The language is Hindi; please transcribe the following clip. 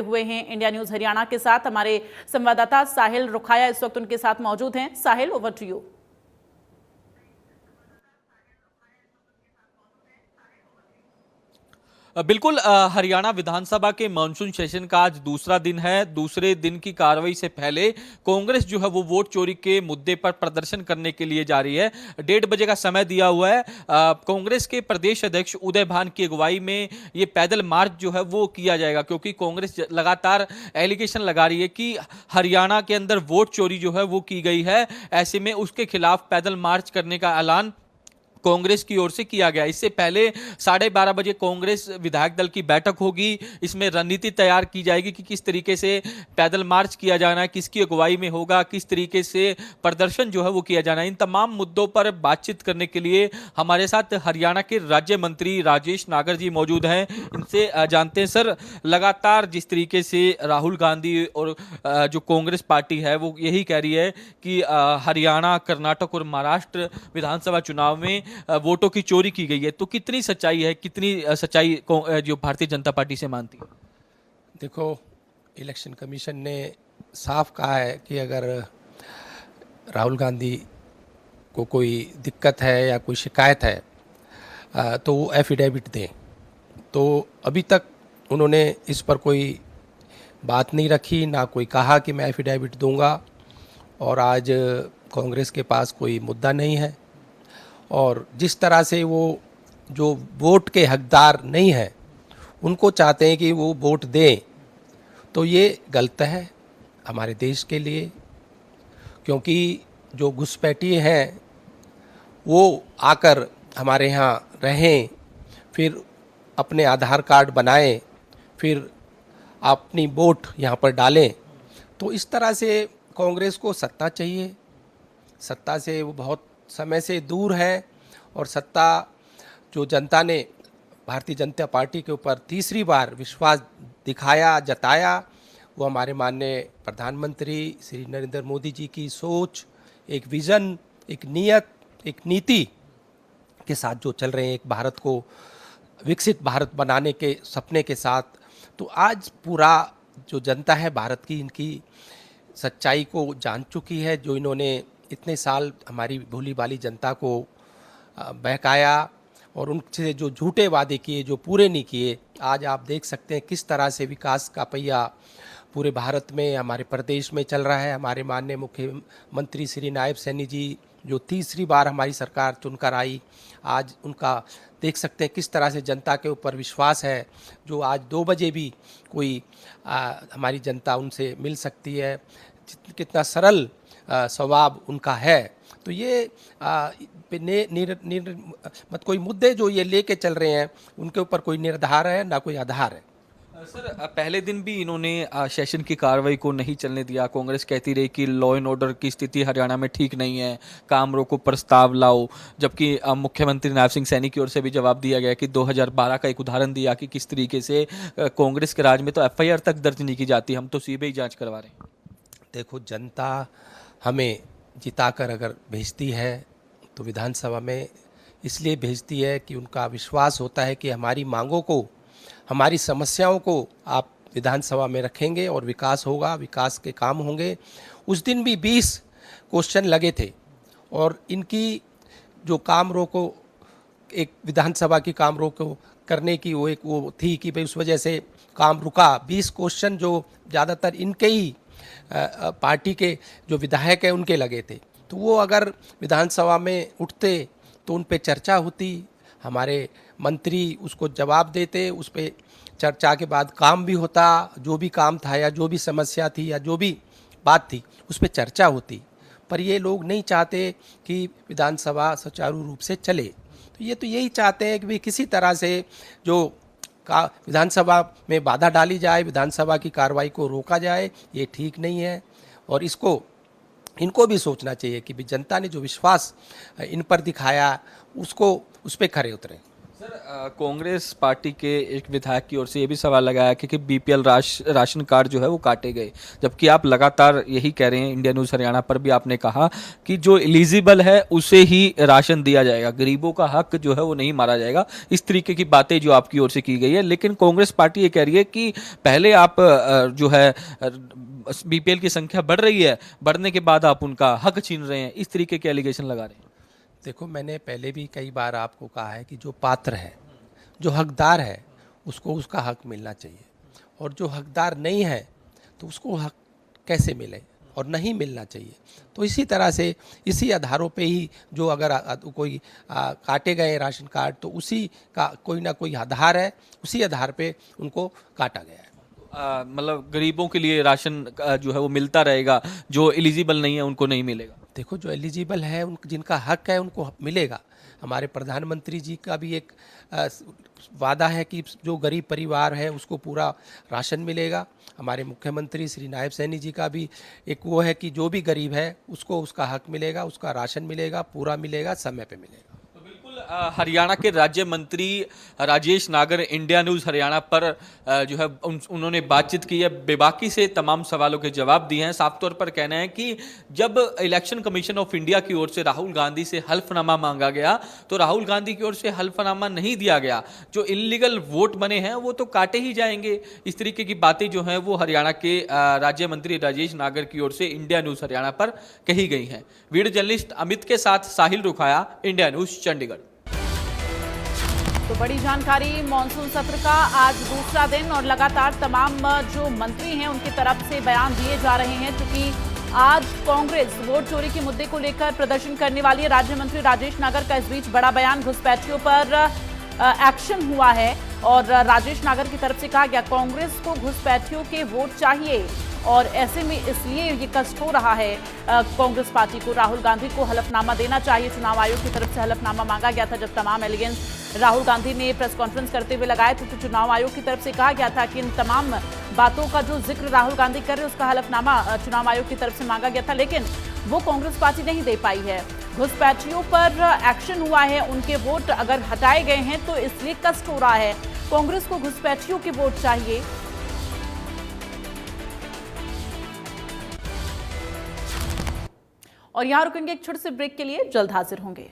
हुए हैं इंडिया न्यूज हरियाणा के साथ हमारे संवाददाता साहिल रुखाया इस वक्त उनके साथ मौजूद हैं। साहिल, ओवर टू यू। बिल्कुल, हरियाणा विधानसभा के मानसून सेशन का आज दूसरा दिन है। दूसरे दिन की कार्रवाई से पहले कांग्रेस जो है वो वोट चोरी के मुद्दे पर प्रदर्शन करने के लिए जा रही है। 1:30 बजे का समय दिया हुआ है। कांग्रेस के प्रदेश अध्यक्ष उदय भान की अगुवाई में ये पैदल मार्च जो है वो किया जाएगा, क्योंकि कांग्रेस लगातार एलिगेशन लगा रही है कि हरियाणा के अंदर वोट चोरी जो है वो की गई है। ऐसे में उसके खिलाफ पैदल मार्च करने का ऐलान कांग्रेस की ओर से किया गया। इससे पहले 12:30 बजे कांग्रेस विधायक दल की बैठक होगी। इसमें रणनीति तैयार की जाएगी कि किस तरीके से पैदल मार्च किया जाना है, किसकी अगुवाई में होगा, किस तरीके से प्रदर्शन जो है वो किया जाना है। इन तमाम मुद्दों पर बातचीत करने के लिए हमारे साथ हरियाणा के राज्य मंत्री राजेश नागर जी मौजूद हैं। इनसे जानते हैं, सर, लगातार जिस तरीके से राहुल गांधी और जो कांग्रेस पार्टी है वो यही कह रही है कि हरियाणा, कर्नाटक और महाराष्ट्र विधानसभा चुनाव में वोटों की चोरी की गई है, तो कितनी सच्चाई है, कितनी सच्चाई जो भारतीय जनता पार्टी से मानती है? देखो, इलेक्शन कमीशन ने साफ कहा है कि अगर राहुल गांधी को कोई दिक्कत है या कोई शिकायत है तो वो एफिडेविट दें। तो अभी तक उन्होंने इस पर कोई बात नहीं रखी, ना कोई कहा कि मैं एफिडेविट दूंगा। और आज कांग्रेस के पास कोई मुद्दा नहीं है, और जिस तरह से वो जो वोट के हकदार नहीं हैं उनको चाहते हैं कि वो वोट दें, तो ये गलत है हमारे देश के लिए। क्योंकि जो घुसपैठिए हैं वो आकर हमारे यहाँ रहें, फिर अपने आधार कार्ड बनाएं, फिर अपनी वोट यहाँ पर डालें। तो इस तरह से कांग्रेस को सत्ता चाहिए। सत्ता से वो बहुत समय से दूर है, और सत्ता जो जनता ने भारतीय जनता पार्टी के ऊपर तीसरी बार विश्वास दिखाया, जताया, वो हमारे माननीय प्रधानमंत्री श्री नरेंद्र मोदी जी की सोच, एक विज़न, एक नियत, एक नीति के साथ जो चल रहे हैं, एक भारत को विकसित भारत बनाने के सपने के साथ। तो आज पूरा जो जनता है भारत की, इनकी सच्चाई को जान चुकी है। जो इन्होंने इतने साल हमारी भोली भाली जनता को बहकाया और उनसे जो झूठे वादे किए, जो पूरे नहीं किए, आज आप देख सकते हैं किस तरह से विकास का पहिया पूरे भारत में, हमारे प्रदेश में चल रहा है। हमारे माननीय मुख्यमंत्री श्री नायब सैनी जी जो तीसरी बार हमारी सरकार चुनकर आई, आज उनका देख सकते हैं किस तरह से जनता के ऊपर विश्वास है। जो आज 2 बजे भी कोई हमारी जनता उनसे मिल सकती है, कितना सरल स्वभाव उनका है। तो ये मत कोई मुद्दे जो ये लेके चल रहे हैं उनके ऊपर कोई निर्धार है ना कोई आधार है। सर, पहले दिन भी इन्होंने सेशन की कार्रवाई को नहीं चलने दिया। कांग्रेस कहती रही कि लॉ एंड ऑर्डर की स्थिति हरियाणा में ठीक नहीं है, काम रोको, प्रस्ताव लाओ। जबकि मुख्यमंत्री नायब सिंह सैनी की ओर से भी जवाब दिया गया कि 2012 का एक उदाहरण दिया कि किस तरीके से कांग्रेस के राज में तो एफआईआर तक दर्ज नहीं की जाती, हम तो सीबीआई जांच करवा रहे हैं। देखो, जनता हमें जिताकर अगर भेजती है तो विधानसभा में इसलिए भेजती है कि उनका विश्वास होता है कि हमारी मांगों को, हमारी समस्याओं को आप विधानसभा में रखेंगे और विकास होगा, विकास के काम होंगे। उस दिन भी 20 क्वेश्चन लगे थे, और इनकी जो काम रोको, एक विधानसभा की काम रोको करने की वो थी कि भाई उस वजह से काम रुका। 20 क्वेश्चन जो ज़्यादातर इनके ही पार्टी के जो विधायक हैं उनके लगे थे, तो वो अगर विधानसभा में उठते तो उन पे चर्चा होती, हमारे मंत्री उसको जवाब देते, उस पे चर्चा के बाद काम भी होता। जो भी काम था या जो भी समस्या थी या जो भी बात थी उस पे चर्चा होती। पर ये लोग नहीं चाहते कि विधानसभा सुचारू रूप से चले। तो ये तो यही चाहते हैं कि भाई किसी तरह से जो विधानसभा में बाधा डाली जाए, विधानसभा की कार्रवाई को रोका जाए। ये ठीक नहीं है, और इनको भी सोचना चाहिए कि भी जनता ने जो विश्वास इन पर दिखाया उसको उस पर खरे उतरे। सर कांग्रेस पार्टी के एक विधायक की ओर से ये भी सवाल लगाया कि बीपीएल राशन कार्ड जो है वो काटे गए, जबकि आप लगातार यही कह रहे हैं। इंडिया न्यूज़ हरियाणा पर भी आपने कहा कि जो एलिजिबल है उसे ही राशन दिया जाएगा, गरीबों का हक जो है वो नहीं मारा जाएगा। इस तरीके की बातें जो आपकी ओर से की गई है, लेकिन कांग्रेस पार्टी ये कह रही है कि पहले आप जो है बीपीएल की संख्या बढ़ रही है, बढ़ने के बाद आप उनका हक छीन रहे हैं। इस तरीके के एलिगेशन लगा रहे हैं। देखो, मैंने पहले भी कई बार आपको कहा है कि जो पात्र है, जो हकदार है, उसको उसका हक मिलना चाहिए, और जो हकदार नहीं है तो उसको हक कैसे मिले और नहीं मिलना चाहिए। तो इसी तरह से इसी आधारों पे ही जो अगर कोई काटे गए राशन कार्ड, तो उसी का कोई ना कोई आधार है, उसी आधार पे उनको काटा गया है। मतलब गरीबों के लिए राशन जो है वो मिलता रहेगा, जो एलिजिबल नहीं है उनको नहीं मिलेगा। देखो, जो एलिजिबल है, उन जिनका हक है उनको मिलेगा। हमारे प्रधानमंत्री जी का भी एक वादा है कि जो गरीब परिवार है उसको पूरा राशन मिलेगा। हमारे मुख्यमंत्री श्री नायब सैनी जी का भी एक वो है कि जो भी गरीब है उसको उसका हक मिलेगा, उसका राशन मिलेगा, पूरा मिलेगा, समय पे मिलेगा। हरियाणा के राज्य मंत्री राजेश नागर इंडिया न्यूज़ हरियाणा पर जो है उन्होंने बातचीत की है, बेबाकी से तमाम सवालों के जवाब दिए हैं। साफ तौर पर कहना है कि जब इलेक्शन कमीशन ऑफ इंडिया की ओर से राहुल गांधी से हल्फनामा मांगा गया तो राहुल गांधी की ओर से हल्फनामा नहीं दिया गया। जो इलीगल वोट बने हैं वो तो काटे ही जाएंगे। इस तरीके की बातें जो हैं वो हरियाणा के राज्य मंत्री राजेश नागर की ओर से इंडिया न्यूज़ हरियाणा पर कही गई हैं। वीडियो जर्नलिस्ट अमित के साथ साहिल रुखाया, इंडिया न्यूज़ चंडीगढ़। तो बड़ी जानकारी, मॉनसून सत्र का आज दूसरा दिन और लगातार तमाम जो मंत्री हैं उनकी तरफ से बयान दिए जा रहे हैं, क्योंकि आज कांग्रेस वोट चोरी के मुद्दे को लेकर प्रदर्शन करने वाली है। राज्य मंत्री राजेश नागर का इस बीच बड़ा बयान, घुसपैठियों पर एक्शन हुआ है और राजेश नागर की तरफ से कहा गया कांग्रेस को घुसपैठियों के वोट चाहिए और ऐसे में इसलिए ये कष्ट हो रहा है कांग्रेस पार्टी को। राहुल गांधी को हलफनामा देना चाहिए। चुनाव आयोग की तरफ से हलफनामा मांगा गया था। जब तमाम एलिगेंस राहुल गांधी ने प्रेस कॉन्फ्रेंस करते हुए लगाए थे तो चुनाव आयोग की तरफ से कहा गया था कि इन तमाम बातों का जो जिक्र राहुल गांधी कर रहे हैं उसका हलफनामा चुनाव आयोग की तरफ से मांगा गया था, लेकिन वो कांग्रेस पार्टी नहीं दे पाई है। घुसपैठियों पर एक्शन हुआ है, उनके वोट अगर हटाए गए हैं तो इसलिए कष्ट हो रहा है। कांग्रेस को घुसपैठियों के वोट चाहिए। और यहां रुकेंगे एक छोटे से ब्रेक के लिए, जल्द हाजिर होंगे।